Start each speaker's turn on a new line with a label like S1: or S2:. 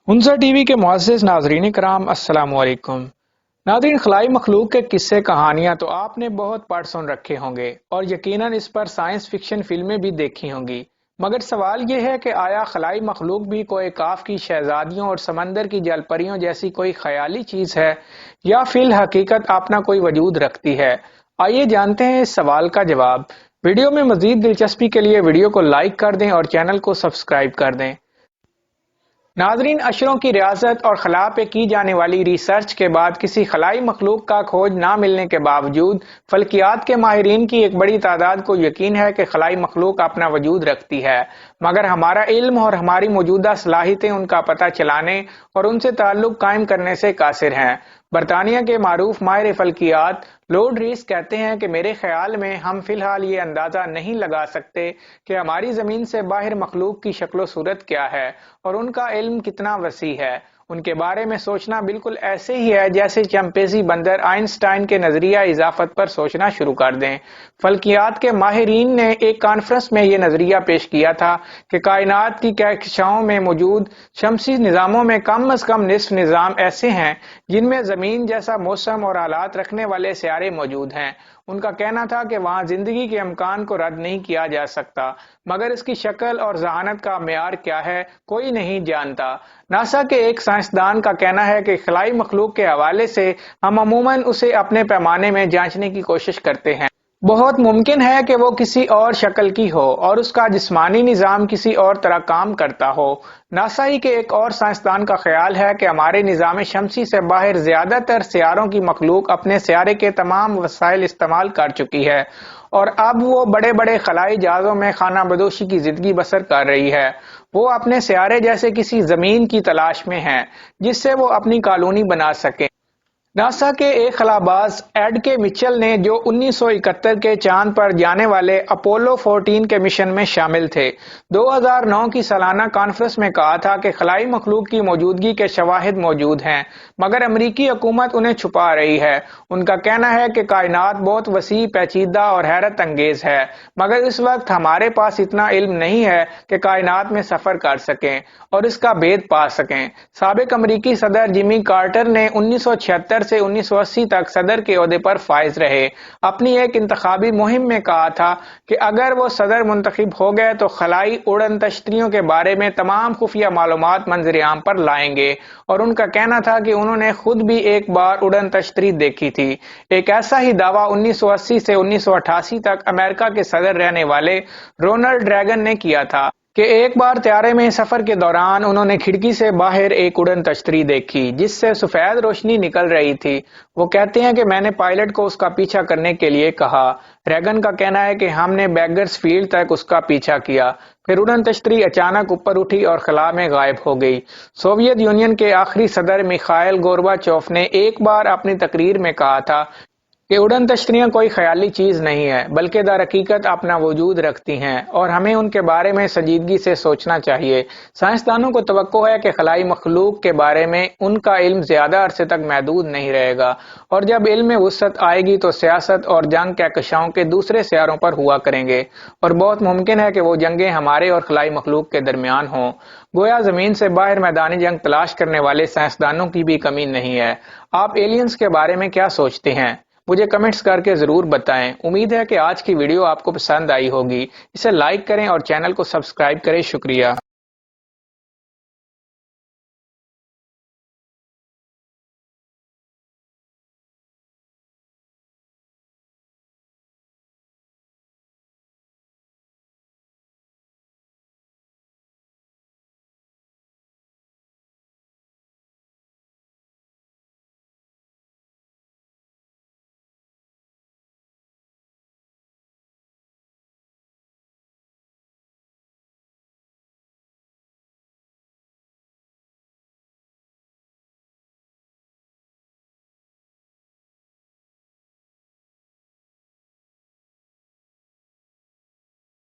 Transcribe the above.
S1: हुंसा TV के मुअज़्ज़िज़ नाज़रीन कराम अस्सलाम वालेकुम। नाज़रीन, खलाई मखलूक के किस्से कहानियां तो आपने बहुत पढ़ सुन रखे होंगे और यकीनन इस पर साइंस फिक्शन फिल्में भी देखी होंगी, मगर सवाल यह है कि आया खलाई मखलूक भी कोई काफ की शहजादियों और समंदर की जलपरियों जैसी कोई ख्याली चीज है या फिल हकीकत अपना कोई वजूद रखती है। आइए जानते हैं इस सवाल का जवाब। वीडियो में मजीद दिलचस्पी के लिए वीडियो को लाइक कर दें और चैनल को सब्सक्राइब कर दें। नाजरीन, अशरों की रियासत और खला पे की जाने वाली रिसर्च के बाद किसी खलाई मखलूक का खोज ना मिलने के बावजूद फल्कियात के माहिरीन की एक बड़ी तादाद को यकीन है कि खलाई मखलूक अपना वजूद रखती है, मगर हमारा इल्म और हमारी मौजूदा सलाहियतें उनका पता चलाने और उनसे ताल्लुक कायम करने से कासिर हैं। बरतानिया के मारूफ माहिर फल्कियात लॉर्ड रीस कहते हैं कि मेरे ख्याल में हम फिलहाल ये अंदाजा नहीं लगा सकते कि हमारी जमीन से बाहर मखलूक की शक्लो सूरत क्या है और उनका इल्म कितना वसी है। उनके बारे में सोचना बिल्कुल ऐसे ही है जैसे चंपेजी बंदर आइंस्टाइन के नजरिया इजाफत पर सोचना शुरू कर दें। फल्कियात के माहिरीन ने एक कॉन्फ्रेंस में यह नजरिया पेश किया था कि कायनात की कक्षाओं में मौजूद शमसी निजामों में कम अज कम निस्फ निजाम ऐसे हैं जिनमें जमीन जैसा मौसम और हालात रखने वाले सियारे मौजूद हैं। उनका कहना था कि वहां जिंदगी के इम्कान को रद्द नहीं किया जा सकता, मगर इसकी शक्ल और जहानत का मेयार क्या है कोई नहीं जानता। नासा के एक साइंसदान का कहना है कि खलाई मखलूक के हवाले से हम अमूमन उसे अपने पैमाने में जांचने की कोशिश करते हैं। बहुत मुमकिन है कि वो किसी और शक्ल की हो और उसका जिस्मानी निजाम किसी और तरह काम करता हो। नासा ही के एक और साइंसदान का ख्याल है कि हमारे निजाम शमसी से बाहर ज्यादातर सियारों की मखलूक अपने सियारे के तमाम वसाइल इस्तेमाल कर चुकी है और अब वो बड़े बड़े खलाई जहाजों में खाना बदोशी की जिंदगी बसर कर रही है। वो अपने सियारे जैसे किसी जमीन की तलाश में है जिससे वो अपनी कॉलोनी बना सके। नासा के एक खलाबाज एड के मिचेल ने, जो 1971 के चांद पर जाने वाले अपोलो 14 के मिशन में शामिल थे, 2009 की सालाना कॉन्फ्रेंस में कहा था कि खलाई मखलूक की मौजूदगी के शवाहिद मौजूद हैं, मगर अमरीकी हुकूमत उन्हें छुपा रही है। उनका कहना है कि कायनात बहुत वसी, पेचीदा और हैरत अंगेज है, मगर इस वक्त हमारे पास इतना इल्म नहीं है कि कायनात में सफर कर सकें और इसका भेद पा सकें। साबिक अमरीकी सदर जिमी कार्टर ने 1976 से 1980 तक सदर के ओहदे पर फाइज रहे। अपनी एक इंतखाबी मुहिम में कहा था कि अगर वो सदर मुंतखब हो गए तो खलाई उड़न तश्तरियों के बारे में तमाम खुफिया मालूमात मंजर आम पर लाएंगे, और उनका कहना था कि उन्होंने खुद भी एक बार उड़न तश्तरी देखी थी। एक ऐसा ही दावा 1980 से 1988 तक अमेरिका के सदर रहने वाले रोनाल्ड रेगन ने किया था कि एक बार त्यारे में सफर के दौरान उन्होंने खिड़की से बाहर एक उड़न तश्तरी देखी जिससे सफेद रोशनी निकल रही थी। वो कहते हैं कि मैंने पायलट को उसका पीछा करने के लिए कहा। रेगन का कहना है कि हमने बैगर्स फील्ड तक उसका पीछा किया, फिर उड़न तश्तरी अचानक ऊपर उठी और खला में गायब हो गई। सोवियत यूनियन के आखिरी सदर मिखाइल गोर्बाचोफ ने एक बार अपनी तकरीर में कहा था कि उड़न तश्तरियां कोई ख्याली चीज नहीं है, बल्कि दर हकीकत अपना वजूद रखती हैं और हमें उनके बारे में संजीदगी से सोचना चाहिए। साइंसदानों को तवक्को है कि खलाई मखलूक के बारे में उनका इल्म ज्यादा अरसे तक महदूद नहीं रहेगा, और जब इल्म में वुसअत आएगी तो सियासत और जंग कहकशाओं के दूसरे सियारों पर हुआ करेंगे, और बहुत मुमकिन है कि वो जंगें हमारे और खलाई मखलूक के दरमियान हों। गोया जमीन से बाहर मैदानी जंग तलाश करने वाले साइंसदानों की भी कमी नहीं है। आप एलियंस के बारे में क्या सोचते हैं? मुझे कमेंट्स करके जरूर बताएं। उम्मीद है कि आज की वीडियो आपको पसंद आई होगी। इसे लाइक करें और चैनल को सब्सक्राइब करें। शुक्रिया।